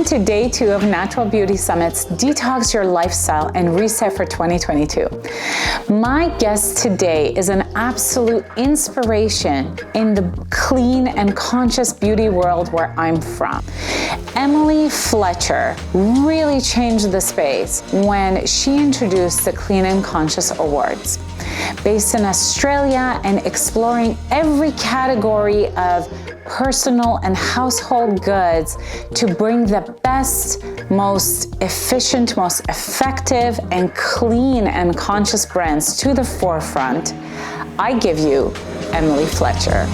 Welcome to day 2 of Natural Beauty Summit's Detox Your Lifestyle and Reset for 2022. My guest today is an absolute inspiration in the clean and conscious beauty world where I'm from. Emily Fletcher really changed the space when she introduced the Clean and Conscious Awards. Based in Australia and exploring every category of personal and household goods to bring the best, most efficient, most effective, and clean and conscious brands to the forefront, I give you Emily Fletcher.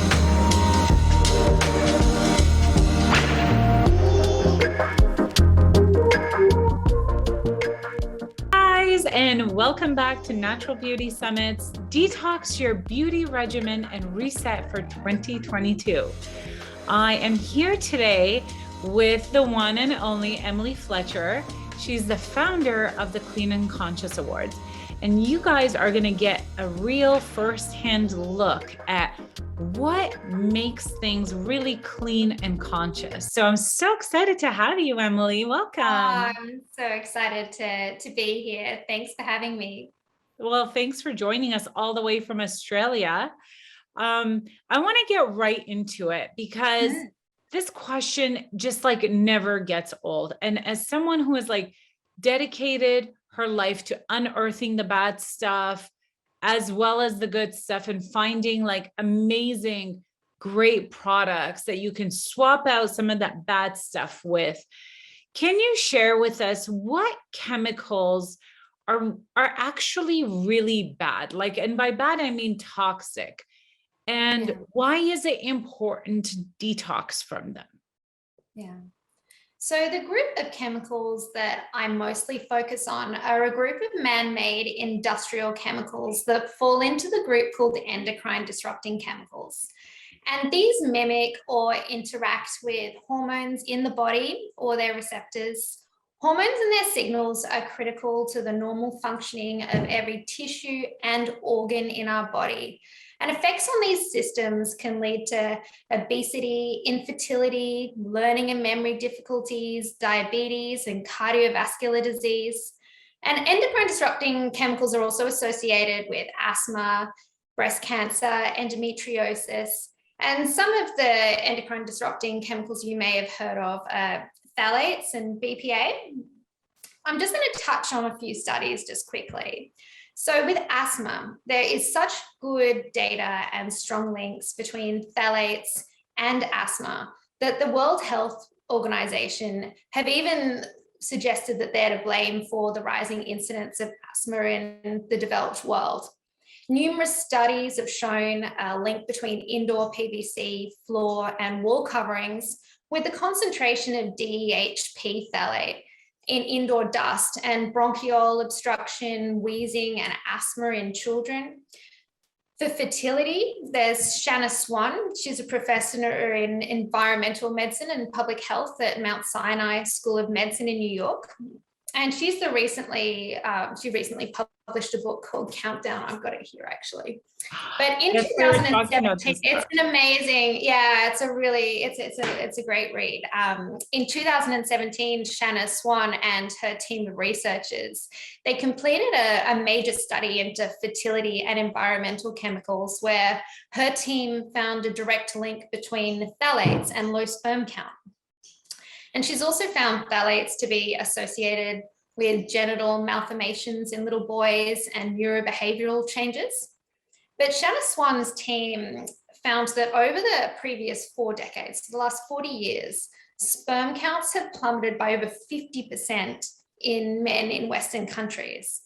And welcome back to Natural Beauty Summit's Detox Your Beauty Regimen and Reset for 2022. I am here today with the one and only Emily Fletcher. She's the founder of the Clean and Conscious Awards. And you guys are going to get a real firsthand look at what makes things really clean and conscious. So I'm so excited to have you, Emily. Welcome. I'm so excited to be here. Thanks for having me. Well, thanks for joining us all the way from Australia. I want to get right into it because this question just never gets old. And as someone who has dedicated her life to unearthing the bad stuff, as well as the good stuff, and finding amazing, great products that you can swap out some of that bad stuff with. Can you share with us what chemicals are actually really bad? And by bad, I mean toxic. And why is it important to detox from them? Yeah. So the group of chemicals that I mostly focus on are a group of man-made industrial chemicals that fall into the group called endocrine disrupting chemicals. And these mimic or interact with hormones in the body or their receptors. Hormones and their signals are critical to the normal functioning of every tissue and organ in our body. And effects on these systems can lead to obesity, infertility, learning and memory difficulties, diabetes, and cardiovascular disease. And endocrine disrupting chemicals are also associated with asthma, breast cancer, endometriosis. And some of the endocrine disrupting chemicals you may have heard of are phthalates and BPA. I'm just going to touch on a few studies just quickly. So with asthma, there is such good data and strong links between phthalates and asthma that the World Health Organization have even suggested that they're to blame for the rising incidence of asthma in the developed world. Numerous studies have shown a link between indoor PVC, floor, and wall coverings with the concentration of DEHP phthalate in indoor dust and bronchial obstruction, wheezing, and asthma in children. For fertility, there's Shanna Swan. She's a professor in environmental medicine and public health at Mount Sinai School of Medicine in New York. And she's she recently published a book called Countdown. I've got it here actually. But in 2017, it's an amazing, it's a great read. In 2017, Shanna Swan and her team of researchers, they completed a major study into fertility and environmental chemicals where her team found a direct link between phthalates and low sperm count. And she's also found phthalates to be associated with genital malformations in little boys and neurobehavioral changes. But Shanna Swan's team found that over the previous 4 decades, the last 40 years, sperm counts have plummeted by over 50% in men in Western countries.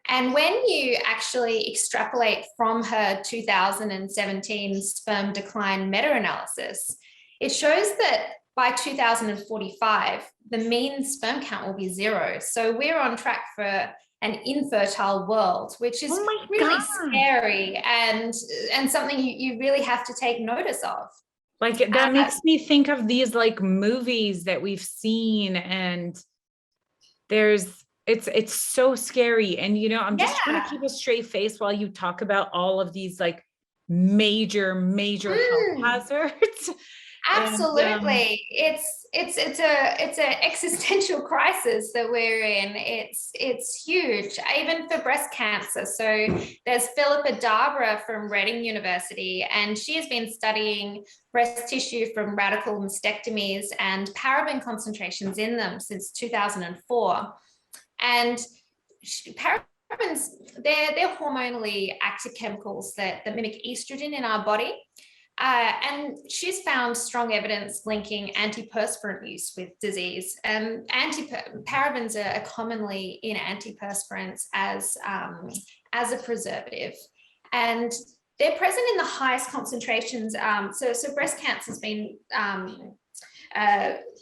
And when you actually extrapolate from her 2017 sperm decline meta-analysis, it shows that by 2045, the mean sperm count will be 0. So we're on track for an infertile world, which is really scary and something you really have to take notice of. That makes me think of these movies that we've seen, and it's so scary. And I'm just trying to keep a straight face while you talk about all of these major health hazards. Absolutely. It's an existential crisis that we're in. It's huge, even for breast cancer. So there's Philippa Dabra from Reading University, and she has been studying breast tissue from radical mastectomies and paraben concentrations in them since 2004. And parabens, they're hormonally active chemicals that mimic estrogen in our body. And she's found strong evidence linking antiperspirant use with disease. Parabens are commonly in antiperspirants as a preservative, and they're present in the highest concentrations. So breast cancer has been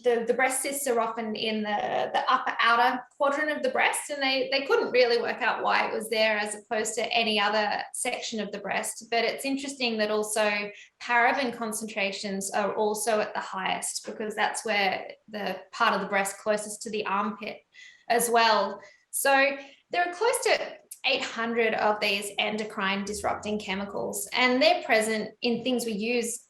the breast cysts are often in the upper outer quadrant of the breast, and they couldn't really work out why it was there as opposed to any other section of the breast. But it's interesting that also paraben concentrations are also at the highest, because that's where the part of the breast closest to the armpit as well. So there are close to 800 of these endocrine disrupting chemicals, and they're present in things we use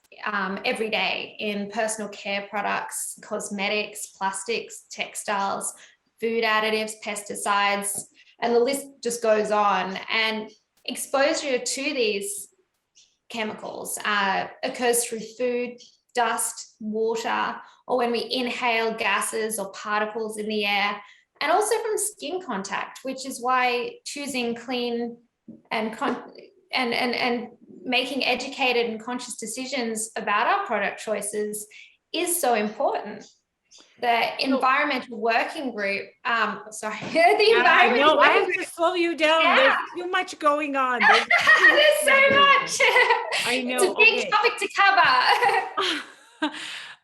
every day in personal care products, cosmetics, plastics, textiles, food additives, pesticides, and the list just goes on. And exposure to these chemicals occurs through food, dust, water, or when we inhale gases or particles in the air, and also from skin contact, which is why choosing clean and making educated and conscious decisions about our product choices is so important. The environmental working group, sorry, I know, I have to slow you down. Yeah. There's too much going on. There's so much. I know. It's a big topic to cover.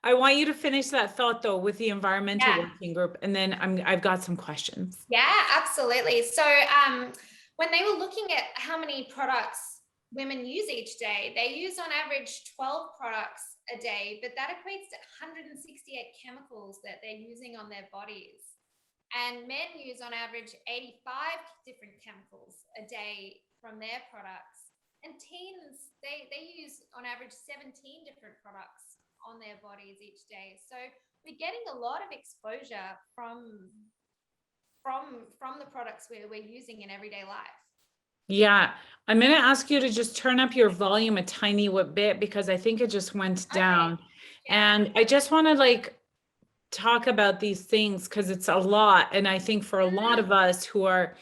I want you to finish that thought though with the environmental working group, and then I've got some questions. Yeah, absolutely. So when they were looking at how many products women use each day, they use on average 12 products a day, but that equates to 168 chemicals that they're using on their bodies. And men use on average 85 different chemicals a day from their products. And teens, they use on average 17 different products on their bodies each day. So we're getting a lot of exposure from the products we're using in everyday life. Yeah, I'm going to ask you to just turn up your volume a tiny bit, because I think it just went down. Okay. Yeah. And I just want to talk about these things because it's a lot. And I think for a lot of us who are,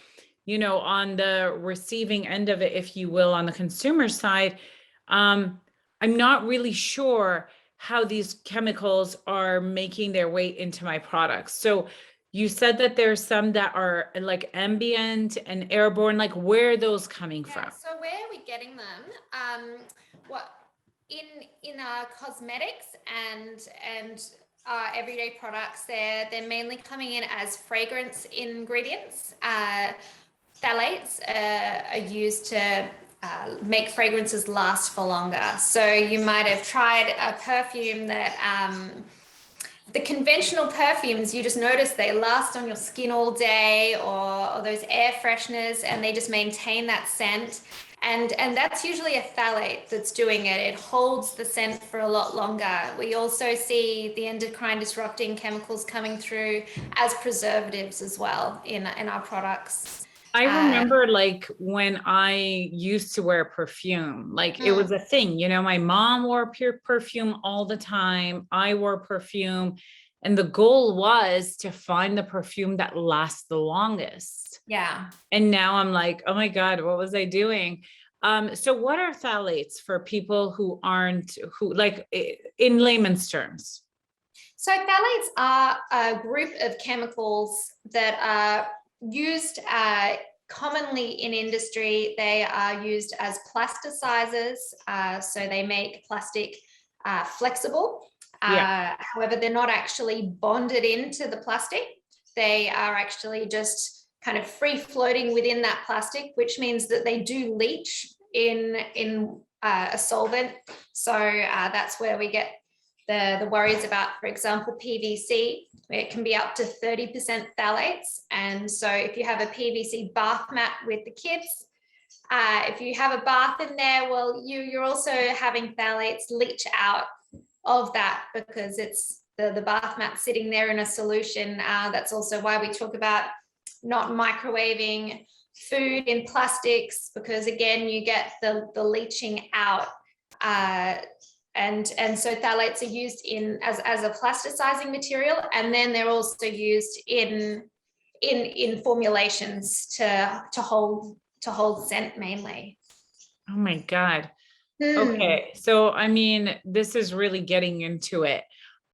on the receiving end of it, if you will, on the consumer side, I'm not really sure how these chemicals are making their way into my products. So you said that there's some that are like ambient and airborne, where are those coming from? So where are we getting them? What in our cosmetics and our everyday products, they're mainly coming in as fragrance ingredients. Phthalates are used to make fragrances last for longer. So you might have tried a perfume that the conventional perfumes, you just notice they last on your skin all day, or those air fresheners, and they just maintain that scent. And that's usually a phthalate that's doing it. It holds the scent for a lot longer. We also see the endocrine disrupting chemicals coming through as preservatives as well in our products. I remember when I used to wear perfume, it was a thing, my mom wore pure perfume all the time. I wore perfume, and the goal was to find the perfume that lasts the longest. Yeah. And now I'm like, oh my God, what was I doing? So what are phthalates for people who in layman's terms? So phthalates are a group of chemicals that are used commonly in industry. They are used as plasticizers, so they make plastic flexible. However, they're not actually bonded into the plastic. They are actually just kind of free floating within that plastic, which means that they do leach in a solvent. So that's where we get the worries about, for example, PVC, where it can be up to 30% phthalates. And so if you have a PVC bath mat with the kids, if you have a bath in there, well, you're also having phthalates leach out of that, because it's the bath mat sitting there in a solution. That's also why we talk about not microwaving food in plastics, because again, you get the leaching out. And so phthalates are used as a plasticizing material, and then they're also used in formulations to hold scent mainly. Oh my God. Okay. So, I mean, this is really getting into it.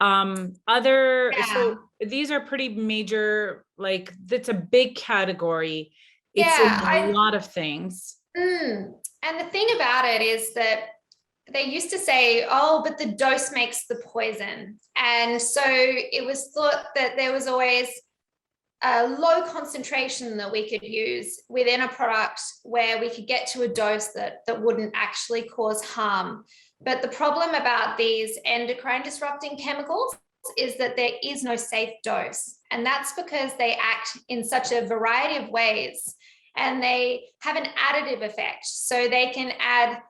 So these are pretty major, like that's a big category. It's a lot of things. And the thing about it is that they used to say, oh, but the dose makes the poison. And so it was thought that there was always a low concentration that we could use within a product where we could get to a dose that wouldn't actually cause harm. But the problem about these endocrine disrupting chemicals is that there is no safe dose. And that's because they act in such a variety of ways, and they have an additive effect. So they can add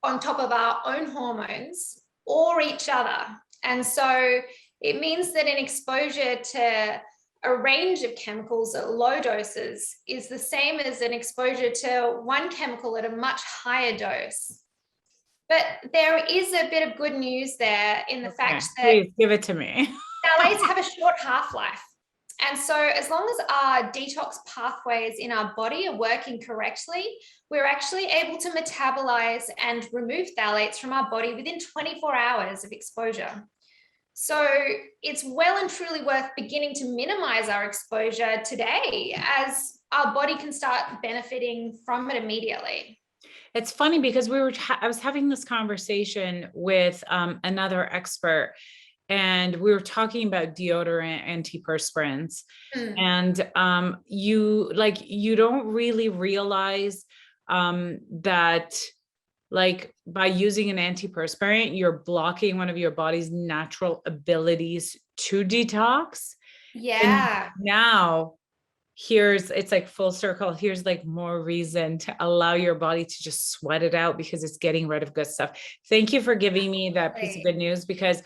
on top of our own hormones or each other. And so it means that an exposure to a range of chemicals at low doses is the same as an exposure to one chemical at a much higher dose. But there is a bit of good news there in the fact that, please give it to me. phthalates have a short half-life. And so as long as our detox pathways in our body are working correctly, we're actually able to metabolize and remove phthalates from our body within 24 hours of exposure. So it's well and truly worth beginning to minimize our exposure today, as our body can start benefiting from it immediately. It's funny because I was having this conversation with another expert, and we were talking about deodorant antiperspirants. And you don't really realize that, like, by using an antiperspirant, you're blocking one of your body's natural abilities to detox. Yeah. And now it's like full circle. Here's like more reason to allow your body to just sweat it out, because it's getting rid of good stuff. Thank you for giving me that piece of good news, because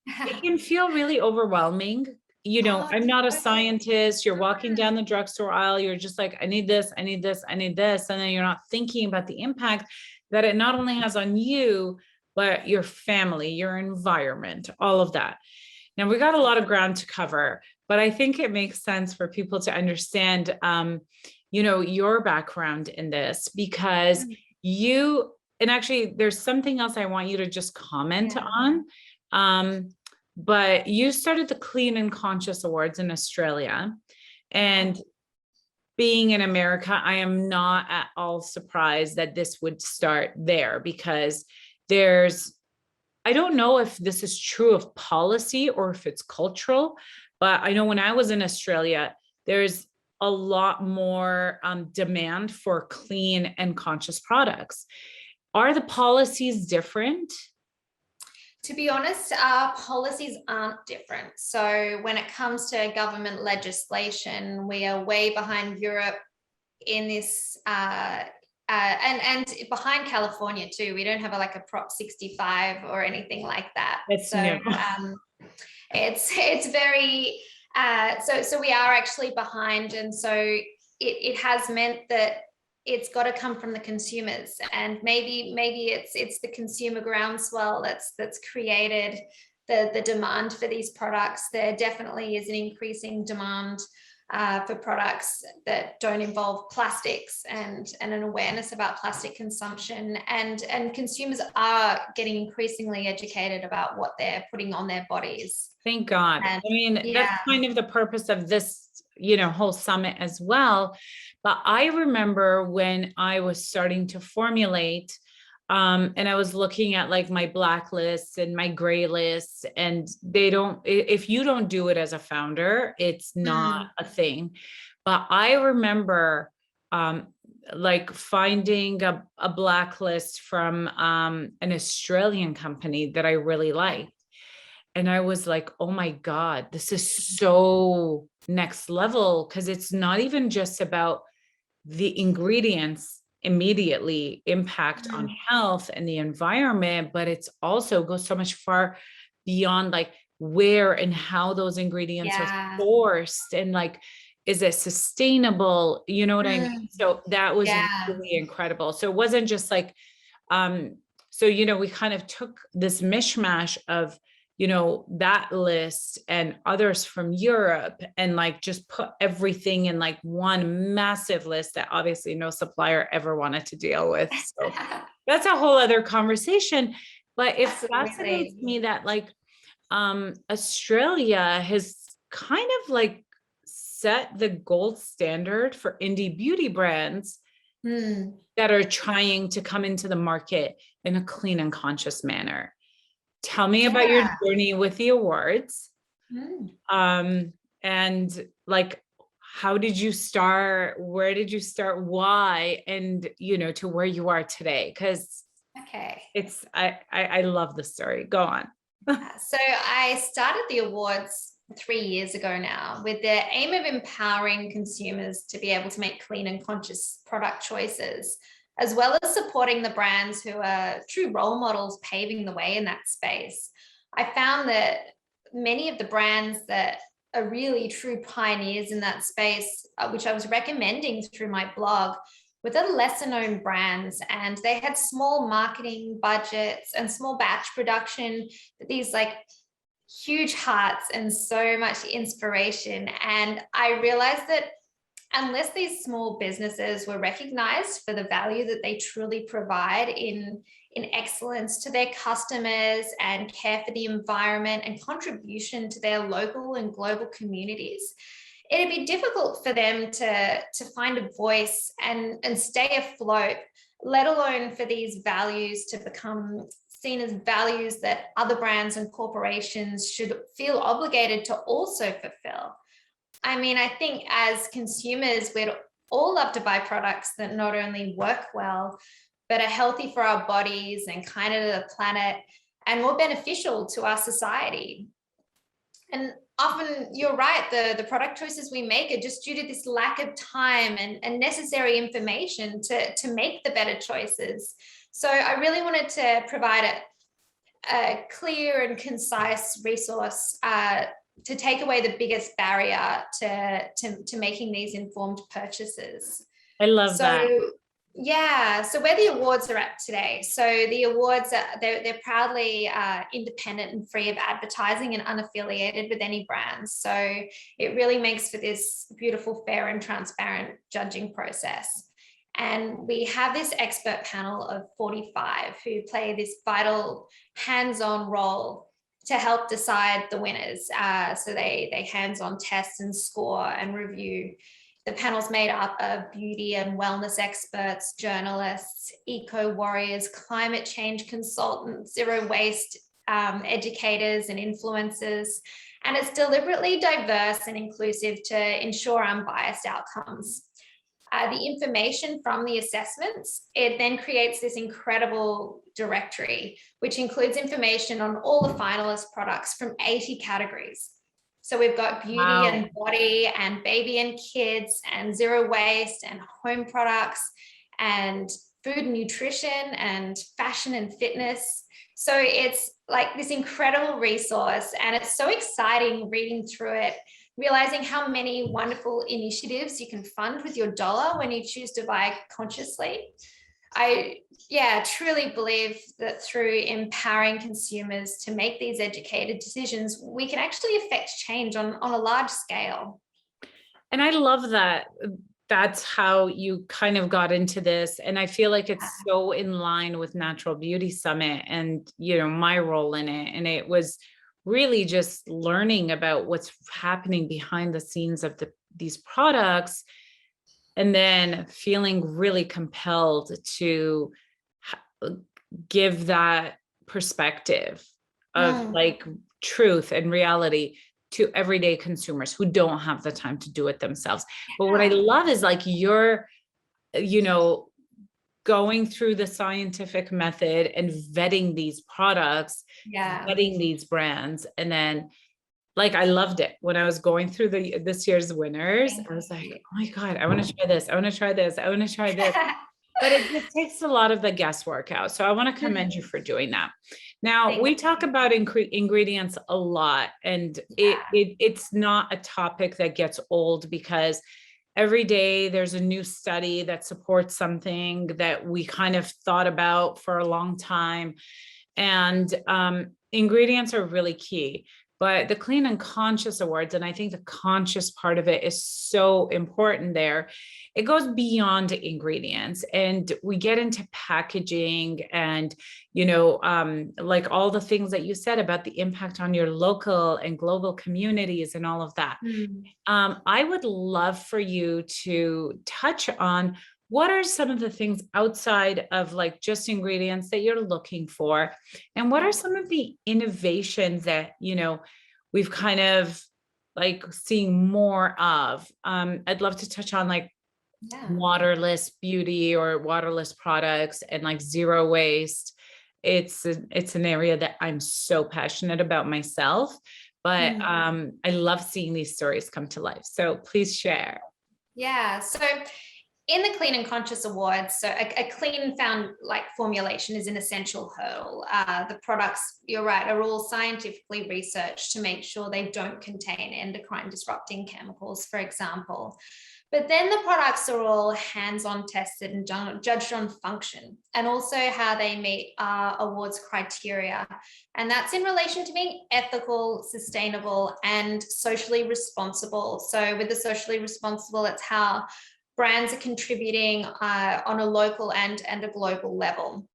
it can feel really overwhelming. I'm not a scientist. You're walking down the drugstore aisle. You're just like, I need this, I need this, I need this. And then you're not thinking about the impact that it not only has on you, but your family, your environment, all of that. Now, we got a lot of ground to cover, but I think it makes sense for people to understand, your background in this, because and actually there's something else I want you to just comment on. But you started the Clean and Conscious Awards in Australia, and being in America, I am not at all surprised that this would start there, because I don't know if this is true of policy or if it's cultural, but I know when I was in Australia, there's a lot more demand for clean and conscious products. Are the policies different? To be honest, our policies aren't different. So when it comes to government legislation, we are way behind Europe in this, and behind California too. We don't have a Prop 65 or anything like that. It's very, so we are actually behind. And so it has meant that it's got to come from the consumers, and maybe it's the consumer groundswell that's created the demand for these products. There definitely is an increasing demand for products that don't involve plastics, and an awareness about plastic consumption, and consumers are getting increasingly educated about what they're putting on their bodies. Thank God. That's kind of the purpose of this, whole summit as well. But I remember when I was starting to formulate, and I was looking at like my black lists and my gray lists, and if you don't do it as a founder, it's not a thing. But I remember like finding a blacklist from an Australian company that I really liked. And I was like, oh my God, this is so next level, because it's not even just about the ingredients immediately impact on health and the environment, but it's also goes so much far beyond like where and how those ingredients are Yeah. sourced, and like, is it sustainable? You know what I mean? So that was Yeah. really incredible. So it wasn't just like, so, we kind of took this mishmash of, that list and others from Europe, and like just put everything in like one massive list that obviously no supplier ever wanted to deal with. So that's a whole other conversation. But it fascinates Absolutely. me that like Australia has kind of like set the gold standard for indie beauty brands that are trying to come into the market in a clean and conscious manner. Tell me about your Yeah. journey with the awards. Mm. And like, how did you start? Where did you start? Why? And, to where you are today. Because Okay. it's, I love the story. Go on. So I started the awards 3 years ago now with the aim of empowering consumers to be able to make clean and conscious product choices, as well as supporting the brands who are true role models paving the way in that space. I found that many of the brands that are really true pioneers in that space, which I was recommending through my blog, were the lesser known brands, and they had small marketing budgets and small batch production, but these like huge hearts and so much inspiration. And I realized that unless these small businesses were recognized for the value that they truly provide in excellence to their customers and care for the environment and contribution to their local and global communities, it'd be difficult for them to find a voice and stay afloat, let alone for these values to become seen as values that other brands and corporations should feel obligated to also fulfill. I mean, I think as consumers, we'd all love to buy products that not only work well, but are healthy for our bodies and kinder to the planet and more beneficial to our society. And often you're right, the product choices we make are just due to this lack of time and necessary information to make the better choices. So I really wanted to provide a clear and concise resource to take away the biggest barrier to making these informed purchases. I love that. Yeah, so where the awards are at today. So the awards, they're proudly independent and free of advertising and unaffiliated with any brands. So it really makes for this beautiful, fair and transparent judging process. And we have this expert panel of 45 who play this vital hands-on role to help decide the winners. So they hands-on test and score and review. The panel's made up of beauty and wellness experts, journalists, eco-warriors, climate change consultants, zero waste educators and influencers. And it's deliberately diverse and inclusive to ensure unbiased outcomes. The information from the assessments, it then creates this incredible directory, which includes information on all the finalist products from 80 categories. So we've got beauty and body and baby and kids and zero waste and home products and food and nutrition and fashion and fitness. So it's like this incredible resource, and it's so exciting reading through it, realizing how many wonderful initiatives you can fund with your dollar when you choose to buy consciously. I truly believe that through empowering consumers to make these educated decisions, we can actually affect change on a large scale. And I love that. That's how you kind of got into this. And I feel like it's so in line with Natural Beauty Summit and, my role in it. And it was really just learning about what's happening behind the scenes of these products, and then feeling really compelled to give that perspective of like truth and reality to everyday consumers who don't have the time to do it themselves. But what I love is like you're, going through the scientific method and vetting these products, vetting these brands. And then like, I loved it when I was going through this year's winners. I was like, oh my God, I want to try this. I want to try this. I want to try this. But it just takes a lot of the guesswork out. So I want to commend you for doing that. Now, we talk about ingredients a lot, and it's not a topic that gets old, because every day there's a new study that supports something that we kind of thought about for a long time. And ingredients are really key. But the Clean and Conscious Awards, and I think the conscious part of it is so important there. It goes beyond ingredients, and we get into packaging and, like all the things that you said about the impact on your local and global communities and all of that. I would love for you to touch on what are some of the things outside of like just ingredients that you're looking for? And what are some of the innovations that, we've kind of like seeing more of? I'd love to touch on like waterless beauty or waterless products and like zero waste. It's an area that I'm so passionate about myself, but I love seeing these stories come to life. So please share. Yeah. So in the Clean and Conscious Awards, so a clean found like formulation is an essential hurdle. The products, you're right, are all scientifically researched to make sure they don't contain endocrine disrupting chemicals, for example. But then the products are all hands-on tested and judged on function, and also how they meet awards criteria. And that's in relation to being ethical, sustainable, and socially responsible. So with the socially responsible, it's how brands are contributing on a local and a global level.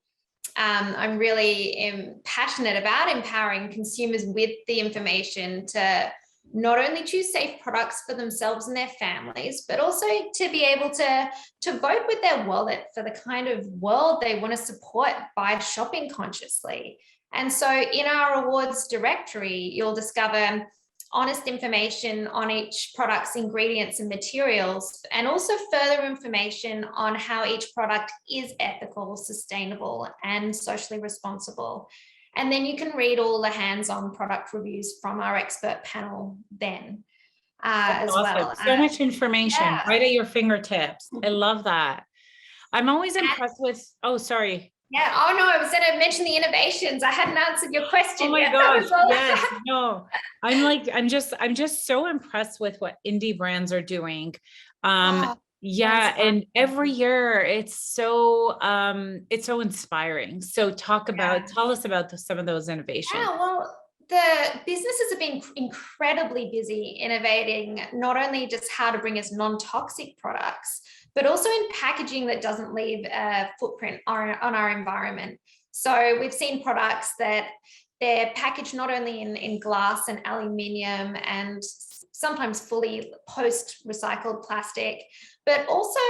I'm really passionate about empowering consumers with the information to not only choose safe products for themselves and their families, but also to be able to vote with their wallet for the kind of world they want to support by shopping consciously. And so in our awards directory, you'll discover honest information on each product's ingredients and materials, and also further information on how each product is ethical, sustainable, and socially responsible. And then you can read all the hands-on product reviews from our expert panel then as awesome. well. So much information right at your fingertips. I love that. I'm always impressed with, oh, sorry. Yeah. Oh no, I was going to mention the innovations. I hadn't answered your question. Oh my gosh. Yes. No, I'm just so impressed with what indie brands are doing. Yeah. And every year it's so inspiring. So tell us about some of those innovations. Yeah, well, the businesses have been incredibly busy innovating, not only just how to bring us non-toxic products, but also in packaging that doesn't leave a footprint on our environment. So we've seen products that they're packaged not only in glass and aluminium and sometimes fully post-recycled plastic, but also,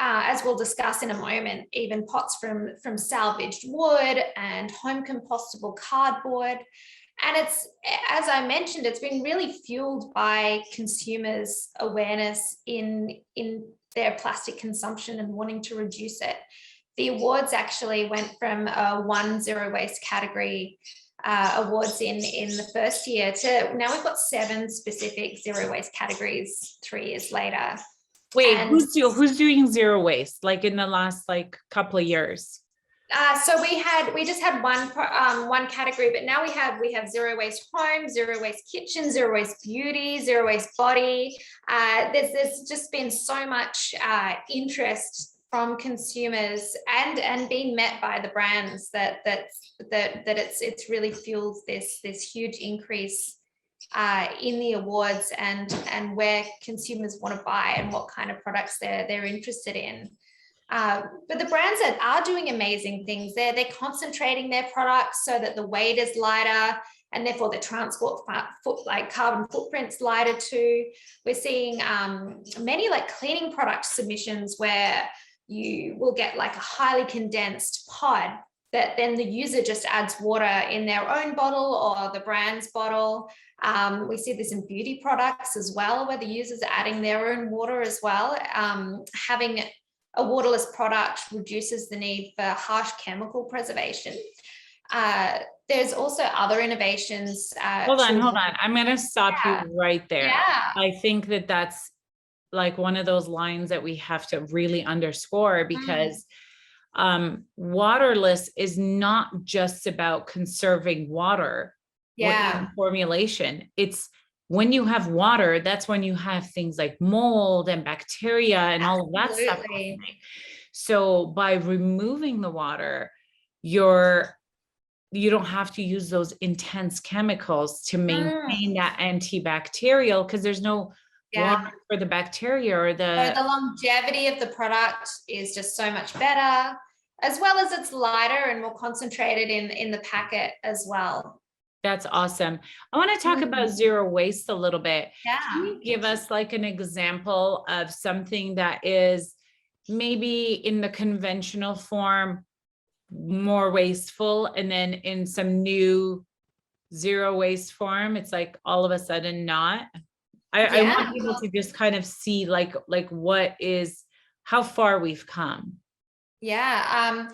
as we'll discuss in a moment, even pots from salvaged wood and home compostable cardboard. And it's, as I mentioned, it's been really fueled by consumers' awareness in their plastic consumption and wanting to reduce it. The awards actually went from a 1 zero waste category awards in the first year to now we've got 7 specific zero waste categories 3 years later. Wait, who's doing zero waste like in the last like couple of years? So we just had one category, but now we have zero waste home, zero waste kitchen, zero waste beauty, zero waste body. There's just been so much interest from consumers and being met by the brands that it's really fueled this huge increase in the awards and where consumers want to buy and what kind of products they're interested in. But the brands that are doing amazing things, they're concentrating their products so that the weight is lighter and therefore the transport carbon footprint's lighter too. We're seeing many like cleaning product submissions where you will get like a highly condensed pod that then the user just adds water in their own bottle or the brand's bottle. We see this in beauty products as well, where the users are adding their own water as well. Having a waterless product reduces the need for harsh chemical preservation. There's also other innovations. Hold on. I'm going to stop you right there. Yeah. I think that's like one of those lines that we have to really underscore because Waterless is not just about conserving water within formulation. It's when you have water, that's when you have things like mold and bacteria and all of that stuff happening. So by removing the water, you don't have to use those intense chemicals to maintain that antibacterial, because there's no water for the bacteria or so the longevity of the product is just so much better, as well as it's lighter and more concentrated in the packet as well. That's awesome. I want to talk about zero waste a little bit. Can you give us like an example of something that is maybe in the conventional form more wasteful, and then in some new zero waste form, it's like all of a sudden not? I want people to just kind of see like what is, how far we've come. Even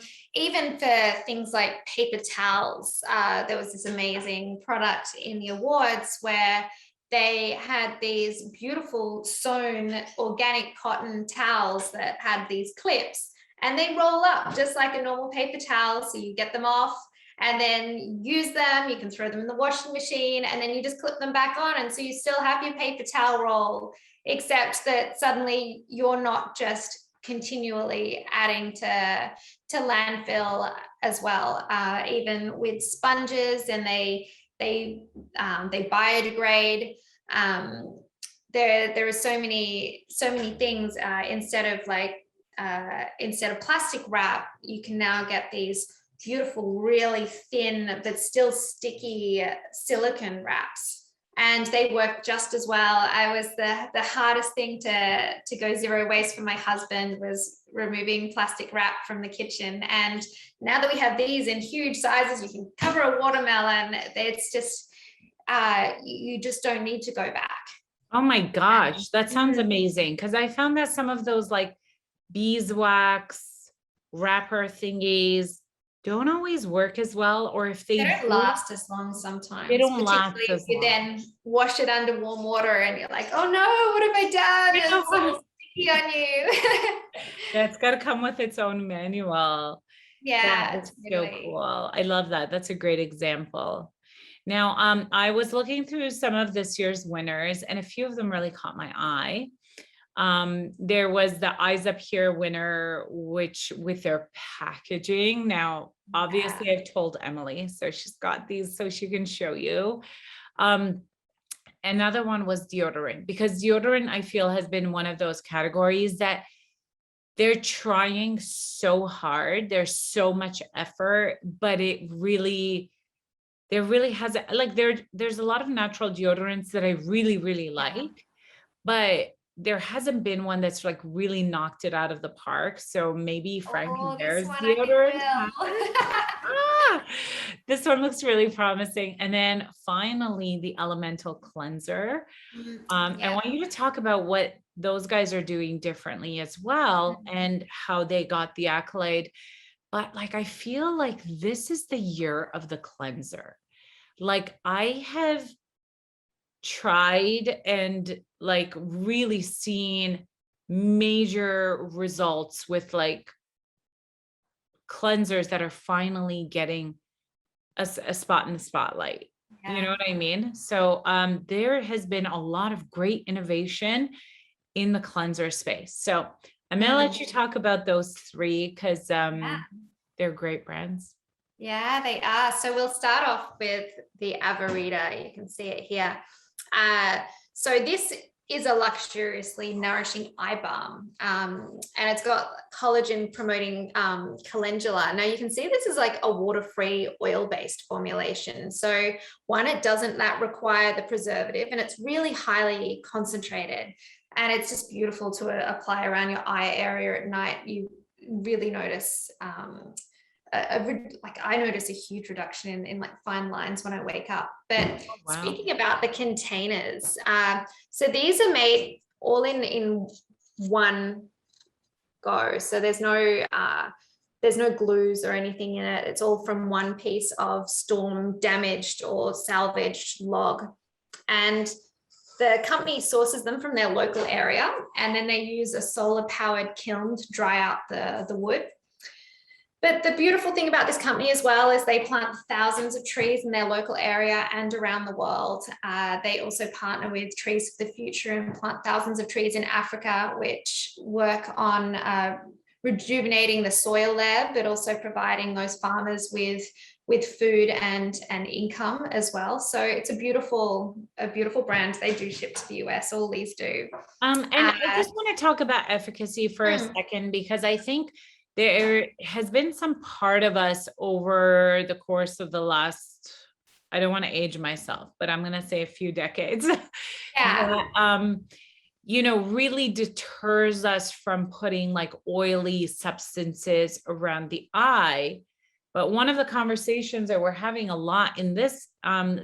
for things like paper towels, there was this amazing product in the awards where they had these beautiful sewn organic cotton towels that had these clips, and they roll up just like a normal paper towel. So you get them off and then use them. You can throw them in the washing machine and then you just clip them back on. And so you still have your paper towel roll, except that suddenly you're not just continually adding to landfill as well. Even with sponges, and they biodegrade. There are so many things. Instead of plastic wrap, you can now get these beautiful, really thin but still sticky silicone wraps, and they work just as well. The hardest thing to go zero waste for my husband was removing plastic wrap from the kitchen, and now that we have these in huge sizes, you can cover a watermelon. It's just you just don't need to go back. Oh my gosh, that sounds amazing, because I found that some of those like beeswax wrapper thingies don't always work as well, or if they don't last as long sometimes. They don't last as long. If you then wash it under warm water and you're like, oh no, what have I done? It's so sticky on you. That's got to come with its own manual. Yeah, it's so cool. I love that. That's a great example. Now, I was looking through some of this year's winners, and a few of them really caught my eye. There was the Eyes Up Here winner, which with their packaging. Now, obviously I've told Emily, so she's got these so she can show you. Another one was deodorant, because deodorant, I feel, has been one of those categories that they're trying so hard. There's so much effort, but there really has, like, there's a lot of natural deodorants that I really, really like, but there hasn't been one that's like really knocked it out of the park. So maybe Frank and Bear's deodorant. This one looks really promising. And then finally, the Elemental Cleanser. I want you to talk about what those guys are doing differently as well, and how they got the accolade. But like, I feel like this is the year of the cleanser. Like, I have tried and like really seen major results with like cleansers that are finally getting a spot in the spotlight. You know what I mean? So there has been a lot of great innovation in the cleanser space. So I'm gonna let you talk about those three, because they're great brands. Yeah, they are. So we'll start off with the Averita. You can see it here. So this is a luxuriously nourishing eye balm, and it's got collagen promoting calendula. Now you can see this is like a water-free oil-based formulation. So one, it doesn't require the preservative, and it's really highly concentrated, and it's just beautiful to apply around your eye area at night. You really notice I notice a huge reduction in like fine lines when I wake up. But speaking about the containers, so these are made all in one go. So there's no glues or anything in it. It's all from one piece of storm damaged or salvaged log. And the company sources them from their local area, and then they use a solar powered kiln to dry out the wood. But the beautiful thing about this company as well is they plant thousands of trees in their local area and around the world. They also partner with Trees for the Future and plant thousands of trees in Africa, which work on rejuvenating the soil there, but also providing those farmers with food and income as well. So it's a beautiful brand. They do ship to the US, all these do. And I just want to talk about efficacy for a second, because I think there has been some part of us over the course of the last, I don't want to age myself, but I'm going to say a few decades, that, you know, really deters us from putting like oily substances around the eye. But one of the conversations that we're having a lot in this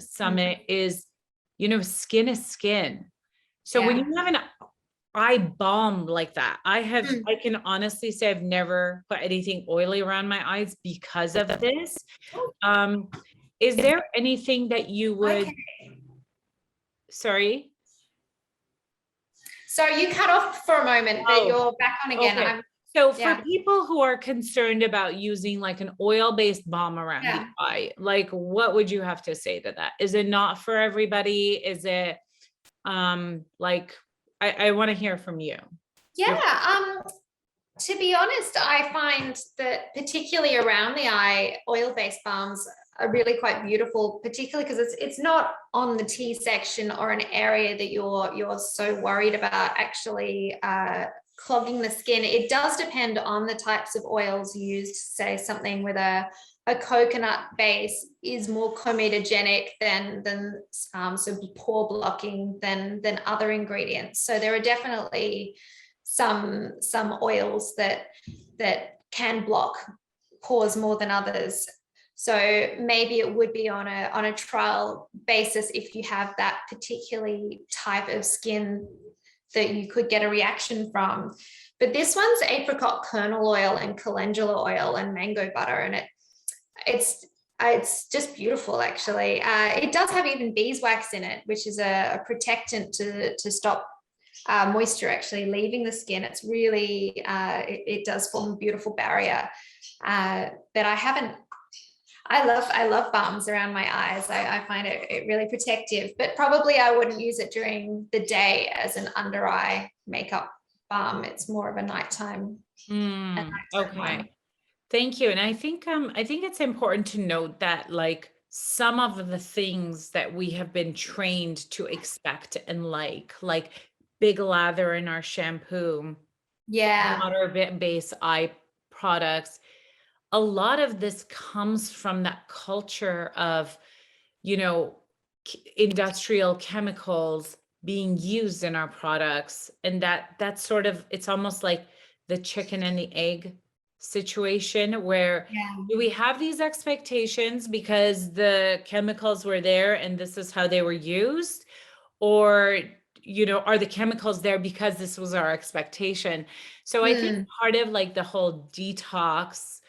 summit is, you know, skin is skin. So when you have an eye balm like that, I can honestly say I've never put anything oily around my eyes because of this. Is there anything that you would, sorry? So you cut off for a moment, but you're back on again. Okay. So for people who are concerned about using like an oil-based balm around the eye, like what would you have to say to that? Is it not for everybody? Is it like, I want to hear from you. To be honest, I find that particularly around the eye, oil-based balms are really quite beautiful, particularly because it's not on the T section or an area that you're so worried about actually clogging the skin. It does depend on the types of oils used. Say something with a coconut base is more comedogenic than so pore blocking than other ingredients. So there are definitely some oils that can block pores more than others. So maybe it would be on a trial basis if you have that particularly type of skin that you could get a reaction from. But this one's apricot kernel oil and calendula oil and mango butter, and it's just beautiful actually. It does have even beeswax in it, which is a protectant to stop moisture actually leaving the skin. It's really it does form a beautiful barrier. But I love balms around my eyes. I find it really protective, but probably I wouldn't use it during the day as an under eye makeup balm. It's more of a nighttime. Okay. One. Thank you. And I think it's important to note that like some of the things that we have been trained to expect and like big lather in our shampoo, water-based eye products, a lot of this comes from that culture of, you know, industrial chemicals being used in our products. And that's sort of, it's almost like the chicken and the egg situation where do we have these expectations because the chemicals were there and this is how they were used? Or, you know, are the chemicals there because this was our expectation? So I think part of like the whole detox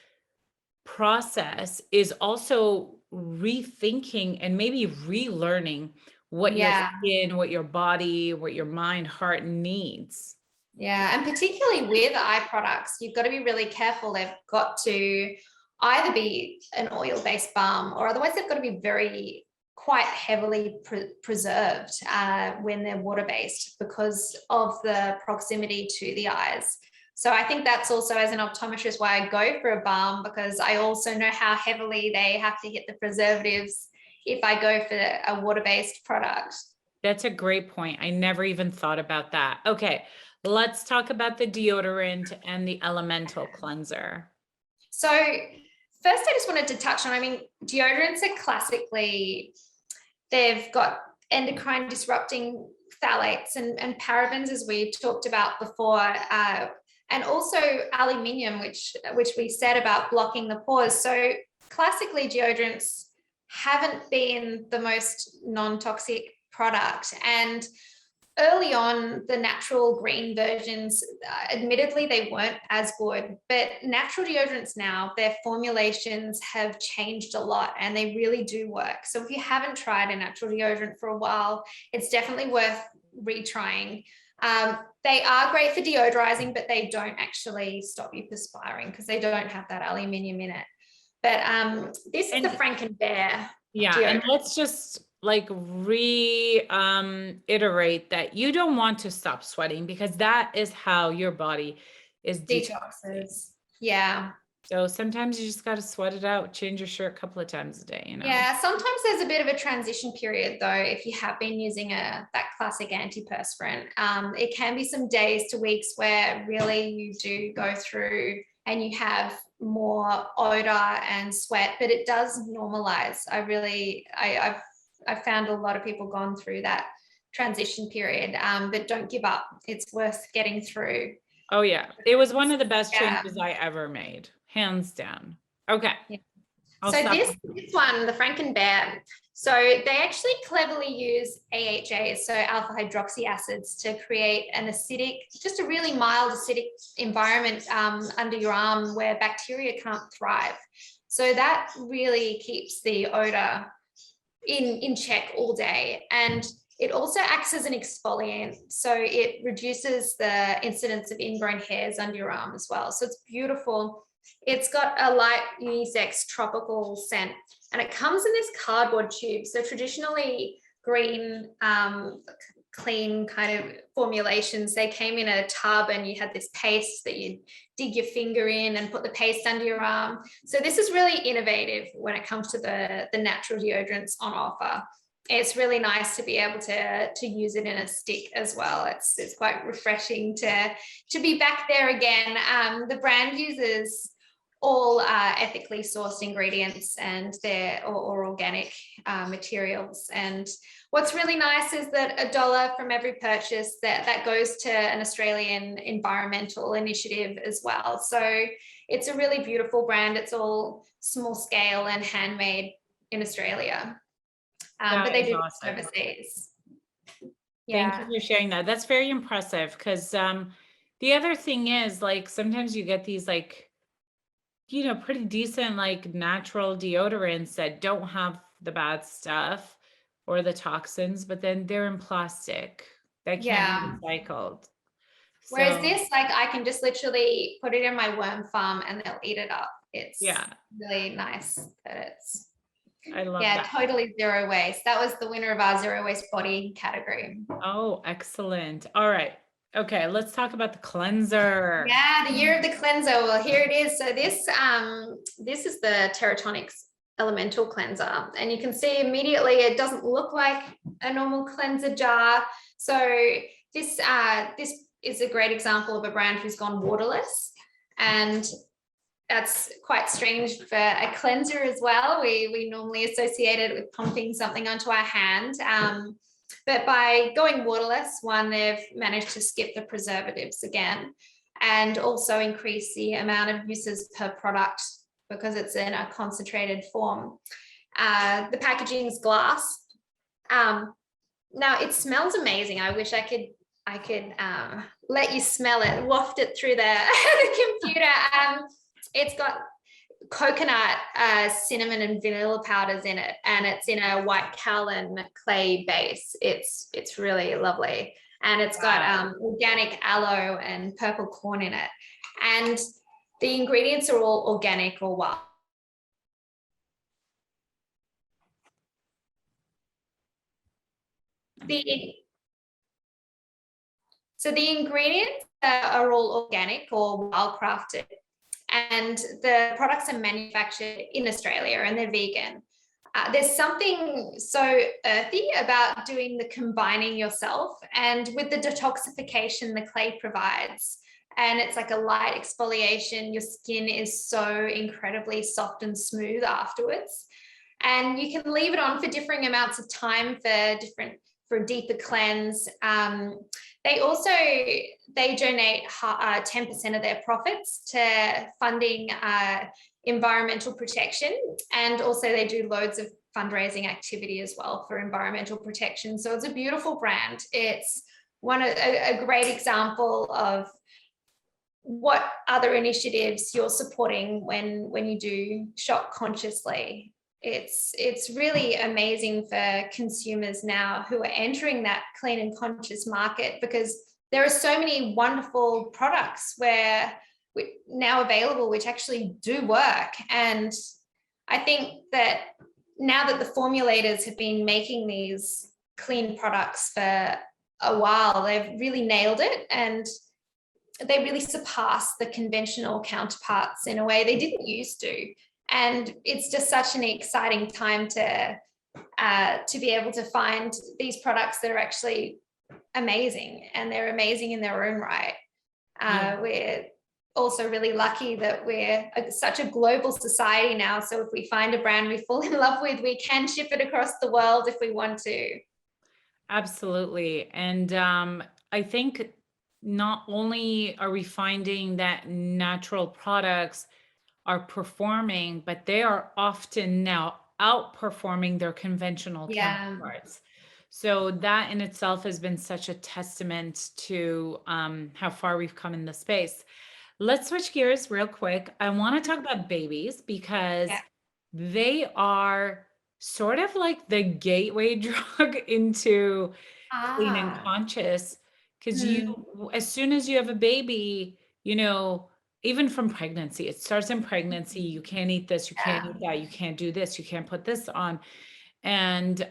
process is also rethinking and maybe relearning what your skin, what your body, what your mind, heart needs. Yeah, and particularly with eye products, you've got to be really careful. They've got to either be an oil-based balm or otherwise they've got to be quite heavily preserved when they're water-based because of the proximity to the eyes. So I think that's also, as an optometrist, why I go for a balm, because I also know how heavily they have to hit the preservatives if I go for a water-based product. That's a great point. I never even thought about that. Okay, let's talk about the deodorant and the elemental cleanser. So first, I just wanted to touch on, I mean, deodorants are classically, they've got endocrine disrupting phthalates and parabens, as we talked about before, and also aluminium, which we said about blocking the pores. So classically, deodorants haven't been the most non-toxic product. And early on, the natural green versions, admittedly, they weren't as good, but natural deodorants now, their formulations have changed a lot and they really do work. So if you haven't tried a natural deodorant for a while, it's definitely worth retrying. They are great for deodorizing, but they don't actually stop you perspiring because they don't have that aluminium in it. But this is the Frankenbear Yeah, deodorant. and let's just like iterate that you don't want to stop sweating, because that is how your body is detoxing. Detoxes. Yeah. So sometimes you just got to sweat it out, change your shirt a couple of times a day, you know? Yeah, sometimes there's a bit of a transition period though, if you have been using that classic antiperspirant. It can be some days to weeks where really you do go through and you have more odor and sweat, but it does normalize. I've found a lot of people gone through that transition period, but don't give up. It's worth getting through. Oh yeah, it was one of the best Yeah. changes I ever made, hands down. Okay. Yeah. I'll So stop. this one, the Frankenbear, so they actually cleverly use AHAs, so alpha hydroxy acids, to create an acidic, just a really mild acidic environment under your arm where bacteria can't thrive. So that really keeps the odor in check all day. And it also acts as an exfoliant, so it reduces the incidence of ingrown hairs under your arm as well. So it's beautiful. It's got a light unisex tropical scent, and it comes in this cardboard tube. So traditionally green, clean kind of formulations, they came in a tub and you had this paste that you dig your finger in and put the paste under your arm. So this is really innovative when it comes to the natural deodorants on offer. It's really nice to be able to use it in a stick as well. It's quite refreshing to be back there again. The brand uses all ethically sourced ingredients, and they're or organic materials. And what's really nice is that $1 from every purchase that goes to an Australian environmental initiative as well. So it's a really beautiful brand. It's all small scale and handmade in Australia. But they do awesome. overseas. Yeah. Thank you for sharing that. That's very impressive, because the other thing is, like, sometimes you get these like, you know, pretty decent like natural deodorants that don't have the bad stuff or the toxins, but then they're in plastic that can't be recycled. Whereas this, like, I can just literally put it in my worm farm and they'll eat it up. It's really nice that it's I love that. Totally zero waste. That was the winner of our zero waste body category. Oh, excellent. All right. Okay, let's talk about the cleanser. Yeah, the year of the cleanser. Well, here it is. So this is the Terratonics elemental cleanser, and you can see immediately it doesn't look like a normal cleanser jar. So this is a great example of a brand who's gone waterless, and that's quite strange for a cleanser as well. We normally associate it with pumping something onto our hand. But by going waterless, one, they've managed to skip the preservatives again, and also increase the amount of uses per product because it's in a concentrated form. The packaging is glass. Now it smells amazing. I wish I could let you smell it, waft it through the computer. It's got coconut, cinnamon and vanilla powders in it, and it's in a white kaolin clay base. It's really lovely, and it's got organic aloe and purple corn in it, and the ingredients are all organic or wild. So the ingredients are all organic or wild crafted, and the products are manufactured in Australia and they're vegan. There's something so earthy about doing the combining yourself, and with the detoxification the clay provides, and it's like a light exfoliation. Your skin is so incredibly soft and smooth afterwards, and you can leave it on for differing amounts of time for a deeper cleanse. They donate 10% of their profits to funding environmental protection, and also they do loads of fundraising activity as well for environmental protection. So it's a beautiful brand. It's a great example of what other initiatives you're supporting when you do shop consciously. It's really amazing for consumers now who are entering that clean and conscious market, because there are so many wonderful products now available, which actually do work. And I think that now that the formulators have been making these clean products for a while, they've really nailed it, and they really surpass the conventional counterparts in a way they didn't used to. And it's just such an exciting time to be able to find these products that are actually amazing, and they're amazing in their own right. We're also really lucky that we're such a global society now. So if we find a brand we fall in love with, we can ship it across the world if we want to. Absolutely. And I think not only are we finding that natural products are performing, but they are often now outperforming their conventional counterparts. So that in itself has been such a testament to how far we've come in the space. Let's switch gears real quick. I want to talk about babies because they are sort of like the gateway drug into clean and conscious. Because as soon as you have a baby, even from pregnancy, it starts in pregnancy. You can't eat this, you can't eat that, you can't do this, you can't put this on. And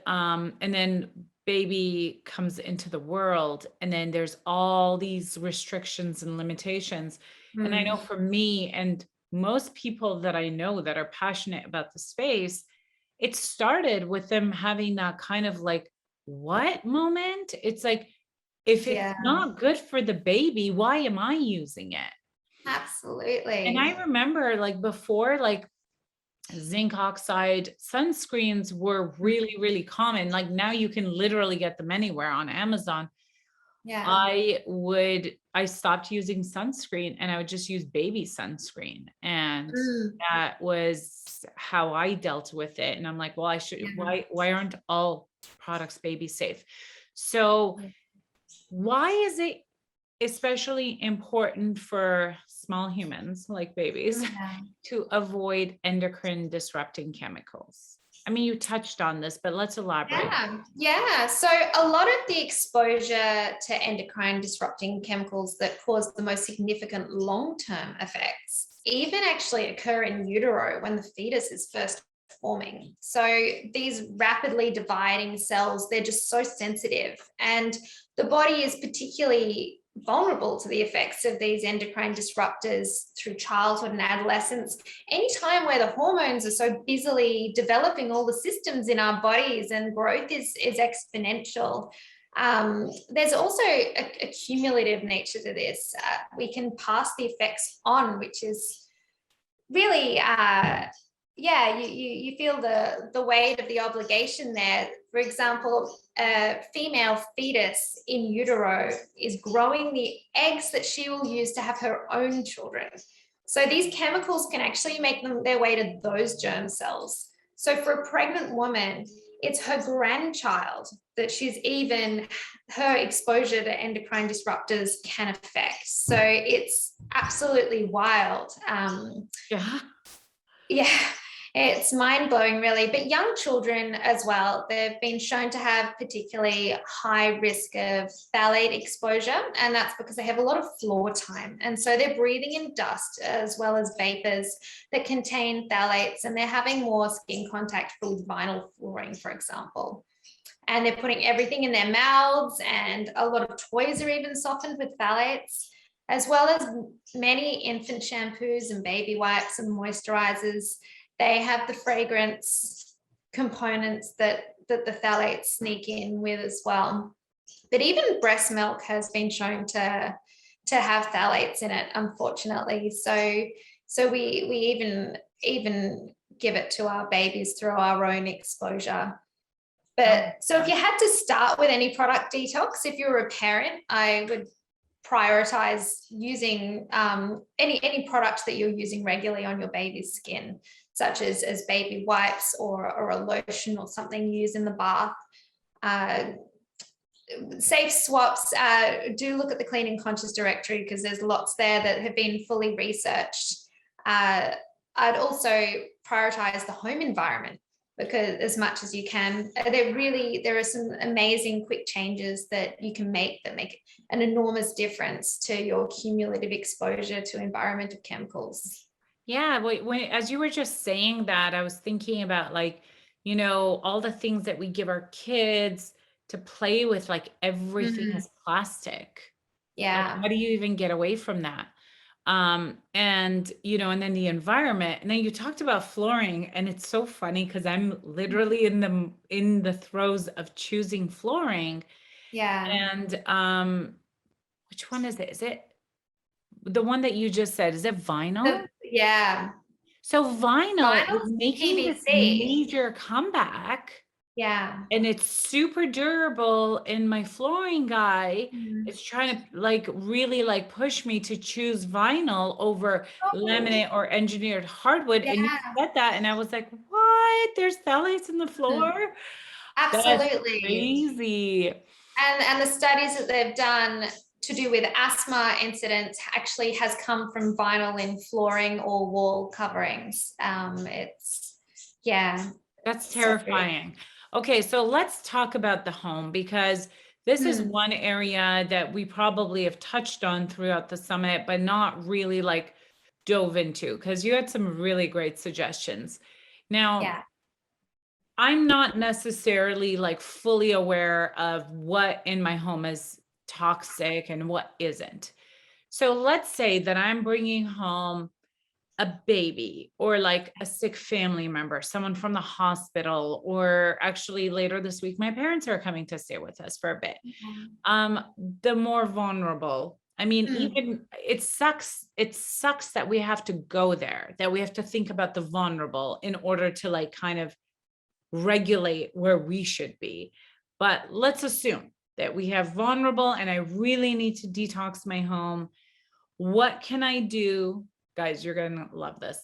then baby comes into the world, and then there's all these restrictions and limitations. And I know for me and most people that I know that are passionate about the space, it started with them having that kind of like, what moment? It's like, if it's not good for the baby, why am I using it? Absolutely. And I remember like before, like zinc oxide sunscreens were really, really common. Like now you can literally get them anywhere on Amazon. I stopped using sunscreen and I would just use baby sunscreen. And that was how I dealt with it. And I'm like, well, why aren't all products baby safe? So why is it especially important for small humans like babies to avoid endocrine disrupting chemicals? I mean, you touched on this, but let's elaborate. Yeah. So a lot of the exposure to endocrine disrupting chemicals that cause the most significant long-term effects even actually occur in utero when the fetus is first forming. So these rapidly dividing cells, they're just so sensitive, and the body is particularly vulnerable to the effects of these endocrine disruptors through childhood and adolescence. Any time where the hormones are so busily developing all the systems in our bodies, and growth is exponential. There's also a cumulative nature to this. We can pass the effects on, which is really you feel the weight of the obligation there. For example, a female fetus in utero is growing the eggs that she will use to have her own children. So these chemicals can actually make their way to those germ cells. So for a pregnant woman, it's her grandchild that her exposure to endocrine disruptors can affect. So it's absolutely wild. It's mind-blowing, really. But young children as well, they've been shown to have particularly high risk of phthalate exposure, and that's because they have a lot of floor time. And so they're breathing in dust as well as vapors that contain phthalates, and they're having more skin contact with vinyl flooring, for example. And they're putting everything in their mouths, and a lot of toys are even softened with phthalates, as well as many infant shampoos and baby wipes and moisturizers. They have the fragrance components that the phthalates sneak in with as well. But even breast milk has been shown to have phthalates in it, unfortunately. So we even give it to our babies through our own exposure. But so if you had to start with any product detox, if you're a parent, I would prioritize using any product that you're using regularly on your baby's skin, such as baby wipes or a lotion or something you use in the bath. Safe swaps, do look at the Clean and Conscious directory, because there's lots there that have been fully researched. I'd also prioritize the home environment. because as much as you can. There are some amazing quick changes that you can make that make an enormous difference to your cumulative exposure to environmental chemicals. Yeah, as you were just saying that, I was thinking about like, all the things that we give our kids to play with, like everything is plastic. Like, Yeah. how do you even get away from that? And then the environment, and then you talked about flooring, and it's so funny because I'm literally in the throes of choosing flooring. Yeah. And which one is it? Is it the one that you just said? Is it vinyl? Yeah. So vinyl Vinyl's is making this PVC. major comeback. Yeah. And it's super durable. And my flooring guy is trying to like really like push me to choose vinyl over laminate or engineered hardwood. Yeah. And you said that, and I was like, what? There's phthalates in the floor? That's Absolutely. crazy. And the studies that they've done to do with asthma incidents actually has come from vinyl in flooring or wall coverings. That's So terrifying. Okay, so let's talk about the home, because this is one area that we probably have touched on throughout the summit, but not really like dove into, because you had some really great suggestions. Now, yeah. I'm not necessarily like fully aware of what in my home is toxic and what isn't. So let's say that I'm bringing home a baby or like a sick family member, someone from the hospital, or actually later this week, my parents are coming to stay with us for a bit. The more vulnerable. I mean, even it sucks that we have to go there, that we have to think about the vulnerable in order to like kind of regulate where we should be. But let's assume that we have vulnerable and I really need to detox my home. What can I do? Guys, you're going to love this.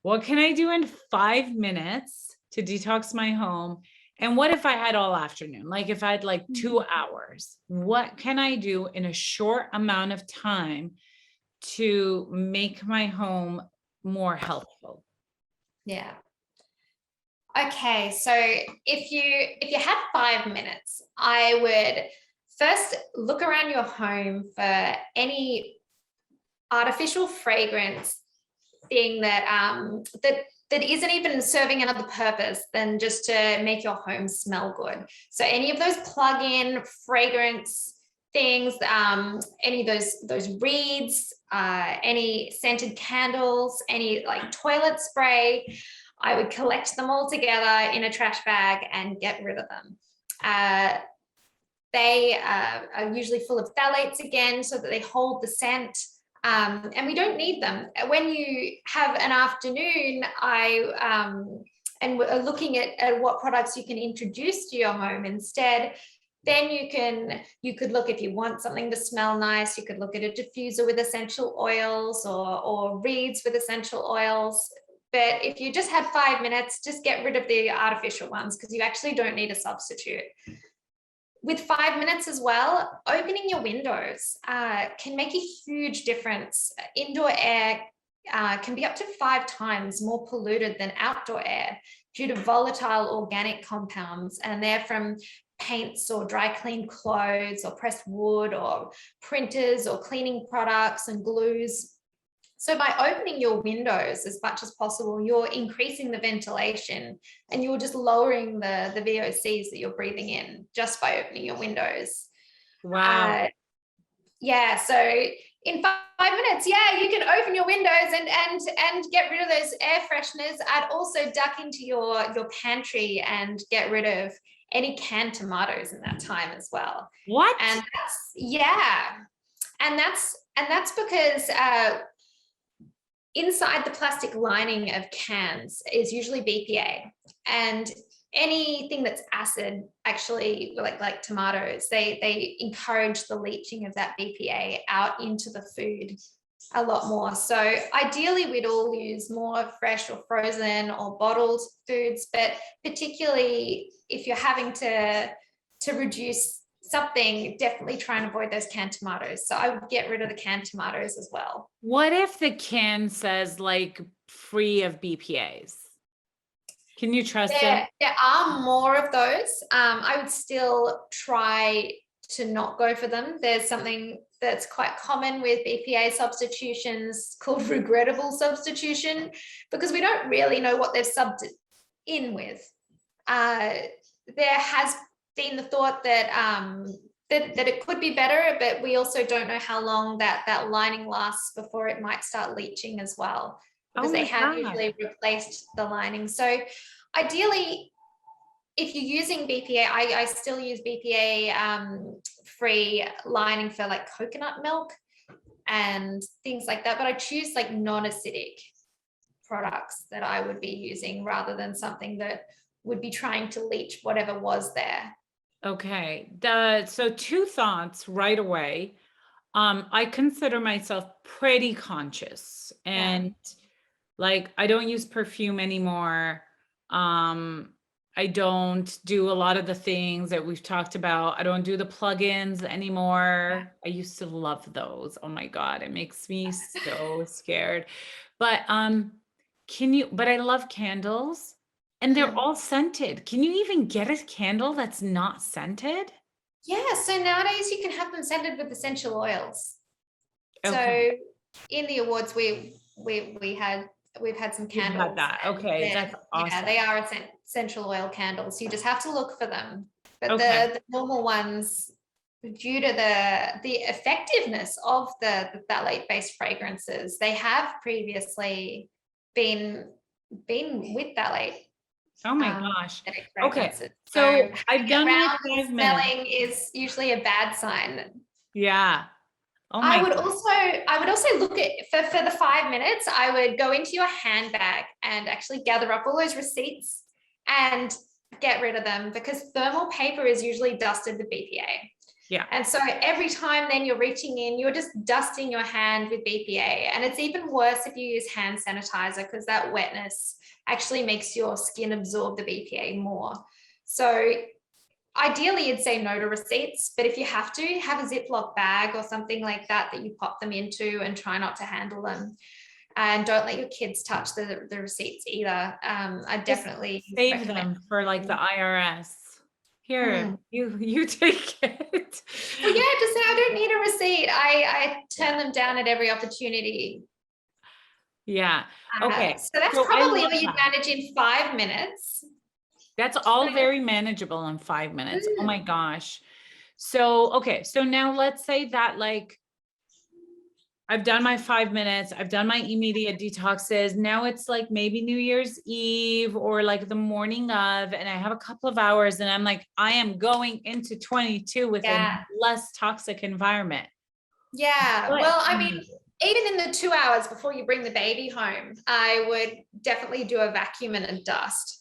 What can I do in 5 minutes to detox my home? And what if I had all afternoon? Like if I had like 2 hours, what can I do in a short amount of time to make my home more healthful? Yeah. Okay, so if you had 5 minutes, I would first look around your home for any artificial fragrance thing that isn't even serving another purpose than just to make your home smell good. So any of those plug-in fragrance things, any of those reeds, any scented candles, any like toilet spray, I would collect them all together in a trash bag and get rid of them. They are usually full of phthalates again, so that they hold the scent. And we don't need them. When you have an afternoon, and we're looking at what products you can introduce to your home instead, then you could look, if you want something to smell nice, you could look at a diffuser with essential oils or reeds with essential oils. But if you just had 5 minutes, just get rid of the artificial ones, because you actually don't need a substitute. With 5 minutes as well, opening your windows can make a huge difference. Indoor air can be up to 5 times more polluted than outdoor air due to volatile organic compounds, and they're from paints or dry cleaned clothes or pressed wood or printers or cleaning products and glues. So by opening your windows as much as possible, you're increasing the ventilation and you're just lowering the VOCs that you're breathing in just by opening your windows. Wow. Yeah, so in 5 minutes, yeah, you can open your windows and get rid of those air fresheners. I'd also duck into your pantry and get rid of any canned tomatoes in that time as well. What? And that's because inside the plastic lining of cans is usually BPA, and anything that's acid, actually, like tomatoes, they encourage the leaching of that BPA out into the food a lot more. So ideally we'd all use more fresh or frozen or bottled foods, but particularly if you're having to reduce something, definitely try and avoid those canned tomatoes. So I would get rid of the canned tomatoes as well. What if the can says like free of BPAs? Can you trust it? There are more of those. I would still try to not go for them. There's something that's quite common with BPA substitutions called regrettable substitution, because we don't really know what they've subbed it in with. There has been the thought that that it could be better, but we also don't know how long that lining lasts before it might start leaching as well, because they have usually replaced the lining. So ideally, if you're using BPA, I still use BPA free lining for like coconut milk and things like that, but I choose like non-acidic products that I would be using rather than something that would be trying to leach whatever was there. Okay. So two thoughts right away. I consider myself pretty conscious, and like I don't use perfume anymore. I don't do a lot of the things that we've talked about. I don't do the plugins anymore. I used to love those. Oh my God, it makes me so scared. But but I love candles, and they're all scented. Can you even get a candle that's not scented? Yeah, so nowadays you can have them scented with essential oils. Okay. So in the awards we've had some candles. Had that. Okay, that's awesome. Yeah, they are essential oil candles. You just have to look for them. But Okay. the normal ones, due to the effectiveness of the phthalate-based fragrances, they have previously been with phthalate. Oh my gosh. Okay. So So I've done my 5 minutes. smelling is usually a bad sign. Yeah. Oh my I would also look at for the 5 minutes, I would go into your handbag and actually gather up all those receipts and get rid of them, because thermal paper is usually dusted with BPA. Yeah. And so every time then you're reaching in, you're just dusting your hand with BPA. And it's even worse if you use hand sanitizer, because that wetness actually makes your skin absorb the BPA more. So ideally, you'd say no to receipts, but if you have to, have a Ziploc bag or something like that you pop them into, and try not to handle them. And don't let your kids touch the receipts either. I definitely save them for like the IRS. Here, you take it. Well, yeah, just say I don't need a receipt. I turn them down at every opportunity. Yeah. Okay. So that's probably what you'd manage in 5 minutes. That's all very manageable in 5 minutes. Oh my gosh. So, okay. So now let's say that like I've done my 5 minutes, I've done my immediate detoxes. Now it's like maybe New Year's Eve or like the morning of, and I have a couple of hours and I'm like, I am going into 22 with a less toxic environment. Yeah. Well, I mean, even in the 2 hours before you bring the baby home, I would definitely do a vacuum and a dust.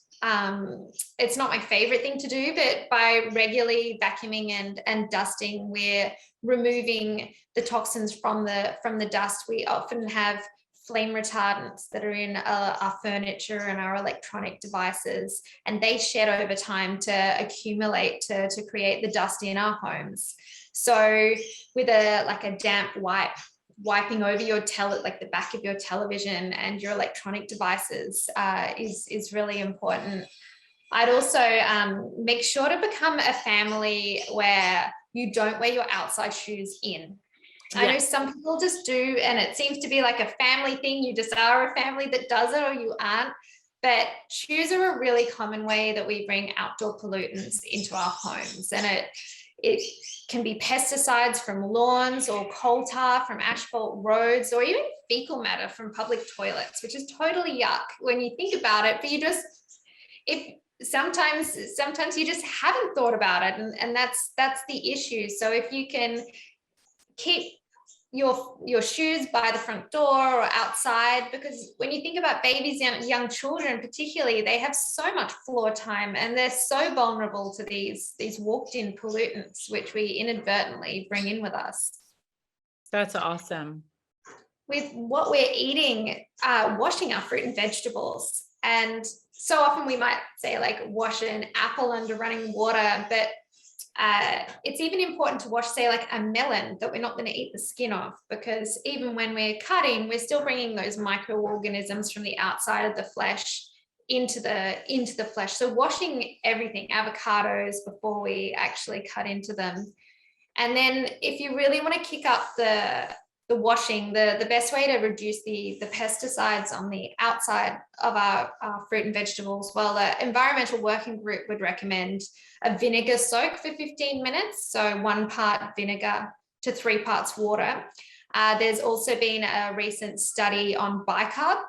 It's not my favorite thing to do, but by regularly vacuuming and dusting, we're removing the toxins from the dust. We often have flame retardants that are in our furniture and our electronic devices, and they shed over time to accumulate to create the dust in our homes. So with a damp wipe, wiping over your like the back of your television and your electronic devices is really important. I'd also make sure to become a family where you don't wear your outside shoes in. I know some people just do, and it seems to be like a family thing. You just are a family that does it, or you aren't. But shoes are a really common way that we bring outdoor pollutants into our homes, and it can be pesticides from lawns, or coal tar from asphalt roads, or even fecal matter from public toilets, which is totally yuck when you think about it. But sometimes you just haven't thought about it, and that's the issue. So if you can keep your shoes by the front door or outside, because when you think about babies and young children particularly, they have so much floor time and they're so vulnerable to these walked-in pollutants, which we inadvertently bring in with us. That's awesome. With what we're eating, washing our fruit and vegetables, and so often we might say like wash an apple under running water, but it's even important to wash, say, like a melon that we're not going to eat the skin off, because even when we're cutting, we're still bringing those microorganisms from the outside of the flesh into the flesh. So washing everything, avocados, before we actually cut into them. And then if you really want to kick up the washing, the best way to reduce the pesticides on the outside of our fruit and vegetables, well, the environmental working group would recommend a vinegar soak for 15 minutes. So 1 part vinegar to 3 parts water. There's also been a recent study on bicarb,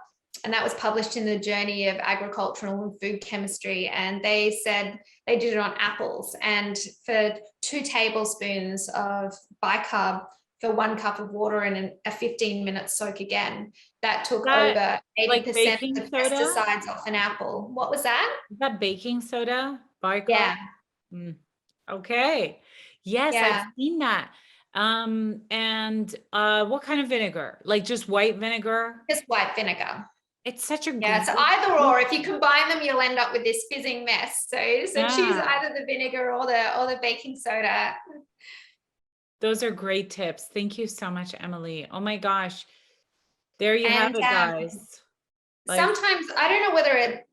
and that was published in the Journey of Agricultural and Food Chemistry. And they said they did it on apples. And for 2 tablespoons of bicarb for 1 cup of water and a 15-minute soak again, that took over 80% like of baking the soda? pesticides off an apple. What was that? Is that baking soda? Bicarb? Yeah. Okay. Yes, Yeah. I've seen that. And what kind of vinegar? Like just white vinegar? Just white vinegar. It's such a Yeah, so great either or. If you combine them, you'll end up with this fizzing mess. So choose Yeah. either the vinegar or the baking soda. Those are great tips. Thank you so much, Emily. Oh my gosh. There you have And it, guys. Like, sometimes, I don't know whether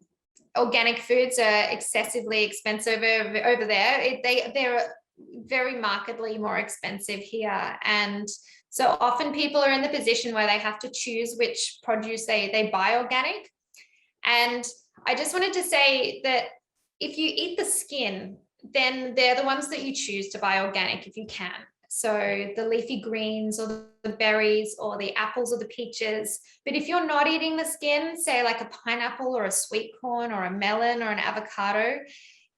organic foods are excessively expensive over there. They're very markedly more expensive here. And so often people are in the position where they have to choose which produce they buy organic. And I just wanted to say that if you eat the skin, then they're the ones that you choose to buy organic if you can. So the leafy greens or the berries or the apples or the peaches. But if you're not eating the skin, say like a pineapple or a sweet corn or a melon or an avocado,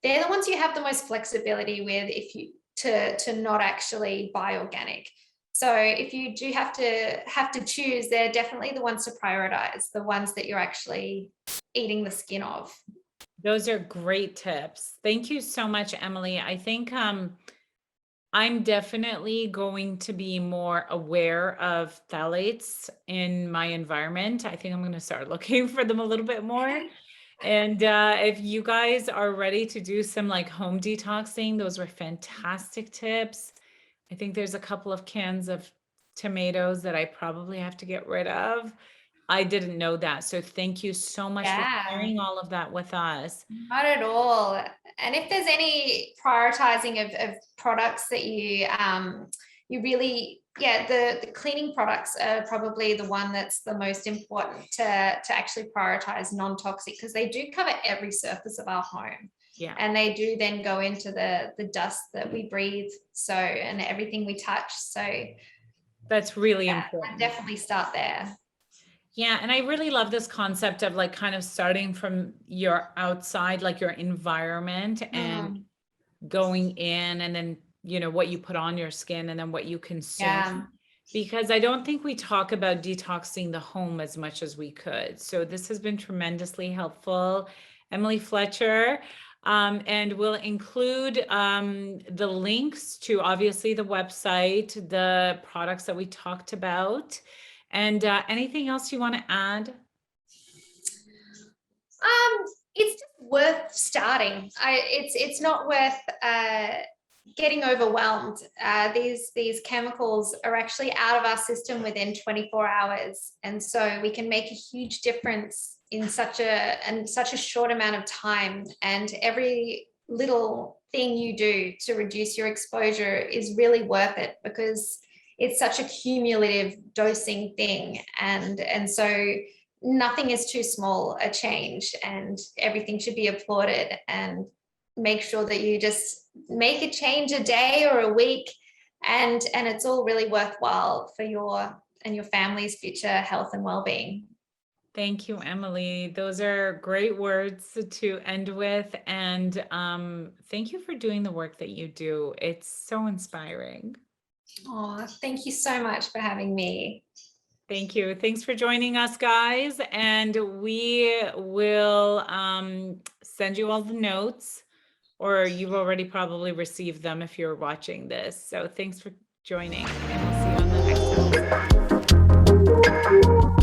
they're the ones you have the most flexibility with if you to not actually buy organic. So if you do have to choose, they're definitely the ones to prioritize, the ones that you're actually eating the skin of. those are great tips. Thank you so much, Emily. I think I'm definitely going to be more aware of phthalates in my environment. I think I'm going to start looking for them a little bit more. And if you guys are ready to do some like home detoxing, those were fantastic tips. I think there's a couple of cans of tomatoes that I probably have to get rid of. I didn't know that. So thank you so much for sharing all of that with us. Not at all. And if there's any prioritizing of products that you really, the cleaning products are probably the one that's the most important to actually prioritize non-toxic, because they do cover every surface of our home. Yeah. And they do then go into the dust that we breathe, so, and everything we touch. So that's really important. I'd definitely start there. Yeah. And I really love this concept of like kind of starting from your outside, like your environment, and going in, and then, you know, what you put on your skin and then what you consume. Yeah. Because I don't think we talk about detoxing the home as much as we could. So this has been tremendously helpful, Emily Fletcher. And we'll include the links to obviously the website, the products that we talked about, and anything else you want to add? It's just worth starting. It's not worth getting overwhelmed. These chemicals are actually out of our system within 24 hours, and so we can make a huge difference in such a short amount of time. And every little thing you do to reduce your exposure is really worth it, because it's such a cumulative dosing thing. And so nothing is too small a change, and everything should be applauded. And make sure that you just make a change a day or a week, and it's all really worthwhile for your and your family's future health and well-being. Thank you, Emily. Those are great words to end with. And thank you for doing the work that you do. It's so inspiring. Oh, thank you so much for having me. Thank you. Thanks for joining us, guys. And we will send you all the notes, or you've already probably received them if you're watching this. So thanks for joining, and we'll see you on the next episode.